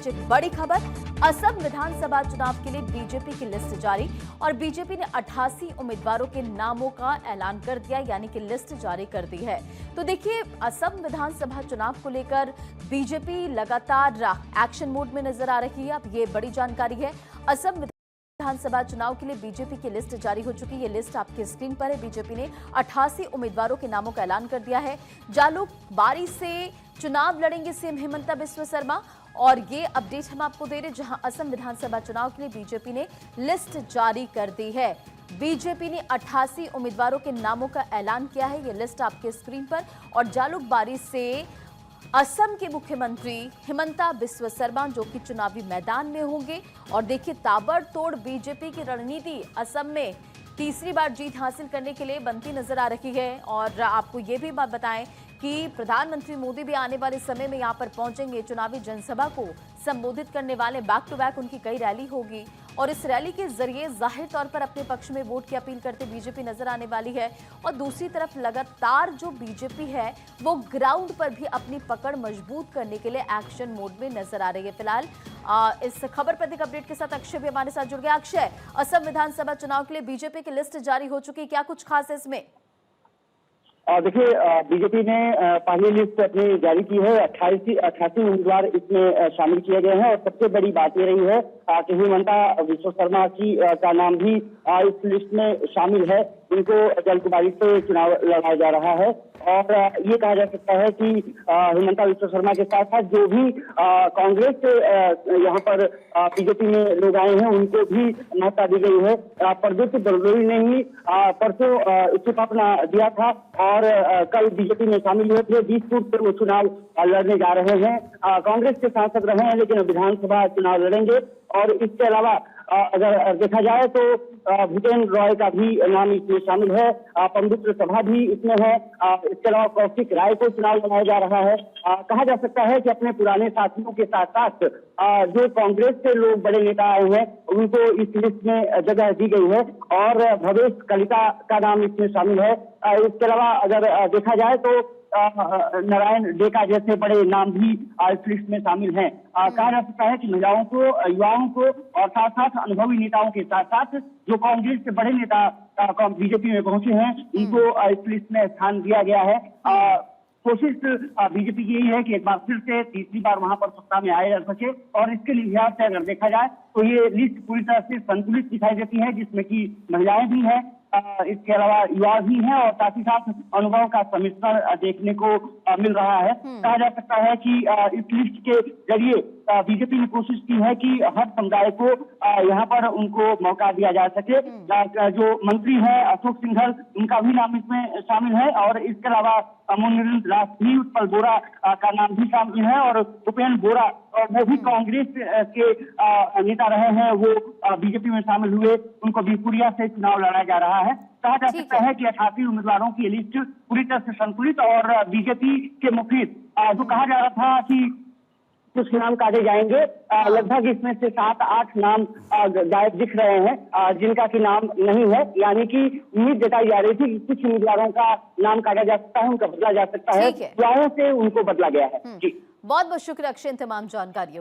आज एक बड़ी खबर, असम विधानसभा चुनाव के लिए बीजेपी की लिस्ट जारी और बीजेपी ने 88 उम्मीदवारों के नामों का ऐलान कर दिया, यानी कि लिस्ट जारी कर दी है। तो देखिए, असम विधानसभा चुनाव को लेकर बीजेपी लगातार एक्शन मोड में नजर आ रही है। अब ये बड़ी जानकारी है, असम विधानसभा चुनाव के लिए बीजेपी की लिस्ट जारी हो चुकी है। ये लिस्ट आपकी स्क्रीन पर है। बीजेपी ने 88 उम्मीदवारों के नामों का ऐलान कर दिया है। जालुकबारी से चुनाव लड़ेंगे सीएम हिमंता बिस्वा शर्मा, और ये अपडेट हम आपको दे रहे हैं, जहां असम विधानसभा चुनाव के लिए बीजेपी ने लिस्ट जारी कर दी है। बीजेपी ने 88 उम्मीदवारों के नामों का ऐलान किया है। ये लिस्ट आपके स्क्रीन पर, और जालुकबारी से असम के मुख्यमंत्री हिमंता बिस्वा शर्मा जो कि चुनावी मैदान में होंगे। और देखिए, ताबड़तोड़ बीजेपी की रणनीति असम में तीसरी बार जीत हासिल करने के लिए बनती नजर आ रही है। और आपको ये भी बात बताएं कि प्रधानमंत्री मोदी भी आने वाले समय में यहां पर पहुंचेंगे, चुनावी जनसभा को संबोधित करने वाले। बैक टू बैक उनकी कई रैली होगी और इस रैली के जरिए जाहिर तौर पर अपने पक्ष में वोट की अपील करते बीजेपी नजर आने वाली है। और दूसरी तरफ लगातार जो बीजेपी है वो ग्राउंड पर भी अपनी पकड़ मजबूत करने के लिए एक्शन मोड में नजर आ रही है। फिलहाल इस खबर पर एक अपडेट के साथ अक्षय भी हमारे साथ जुड़ गया। अक्षय, असम विधानसभा चुनाव के लिए बीजेपी की लिस्ट जारी हो चुकी है, क्या कुछ खास है इसमें? देखिए, बीजेपी ने पहली लिस्ट अपनी जारी की है। 88 उम्मीदवार इसमें शामिल किए गए हैं और सबसे बड़ी बात ये रही है कि हिमंता बिस्वा शर्मा का नाम भी इस लिस्ट में शामिल है। इनको जालुकबारी से चुनाव लड़ाया जा रहा है और ये कहा जा सकता है कि हिमंता बिस्वा शर्मा के साथ साथ जो भी कांग्रेस से यहाँ पर बीजेपी में लोग आए हैं उनको भी महत्ता दी गई है। प्रदीप बरदोई ने ही परसों इस्तीफा अपना दिया था और कल बीजेपी में शामिल हुए थे। 20 फुट पर वो चुनाव लड़ने जा रहे हैं। कांग्रेस के सांसद रहे हैं लेकिन विधानसभा चुनाव लड़ेंगे। और इसके अलावा अगर देखा जाए तो भूपेन रॉय का भी नाम इसमें शामिल है, पवित्र सभा भी इसमें है। इसके अलावा कौशिक राय को चुनाव लड़ाया जा रहा है। कहा जा सकता है कि अपने पुराने साथियों के साथ साथ जो कांग्रेस से लोग बड़े नेता आए हैं उनको इस लिस्ट में जगह दी गई है और भवेश कलिता का नाम इसमें शामिल है। इसके अलावा अगर देखा जाए तो नारायण डेका जैसे बड़े नाम भी इस लिस्ट में शामिल हैं। कहा जा सकता है कि महिलाओं को, युवाओं को और साथ साथ अनुभवी नेताओं के साथ साथ जो कांग्रेस के बड़े नेता बीजेपी में पहुंचे हैं उनको इस लिस्ट में स्थान दिया गया है। कोशिश बीजेपी की यही है कि एक बार फिर से तीसरी बार वहां पर सत्ता में आया जा सके और इसके लिहाज से अगर देखा जाए तो ये लिस्ट पूरी तरह से संतुलित दिखाई देती है, जिसमें कि महिलाएं भी हैं, इसके अलावा युवा भी हैं और साथ ही साथ अनुभव का सम्मिश्रण देखने को मिल रहा है। कहा जा सकता है कि इस लिस्ट के जरिए बीजेपी ने कोशिश की है कि हर समुदाय को यहाँ पर उनको मौका दिया जा सके। जो मंत्री हैं अशोक सिंघल, उनका भी नाम इसमें शामिल है और इसके अलावा मुनिंद्र दास भी, उत्पल बोरा का नाम भी शामिल है और उपेंद्र बोरा और वो भी कांग्रेस के नेता रहे हैं, वो बीजेपी में शामिल हुए। उनको बिपुरिया से चुनाव लड़ाया जा रहा है। कहा जा सकता है कि 88 उम्मीदवारों की लिस्ट पूरी तरह से संतुलित और बीजेपी के मुफीद जो कहा जा रहा था कि कुछ नाम काटे जाएंगे, लगभग इसमें से 7-8 नाम गायब दिख रहे हैं जिनका की नाम नहीं है, यानी कि उम्मीद जताई जा रही थी कि कुछ उम्मीदवारों का नाम काटा जा सकता है, उनका बदला जा सकता है, युवाओं से उनको बदला गया है। जी, बहुत बहुत शुक्रिया अक्षय इन तमाम जानकारियों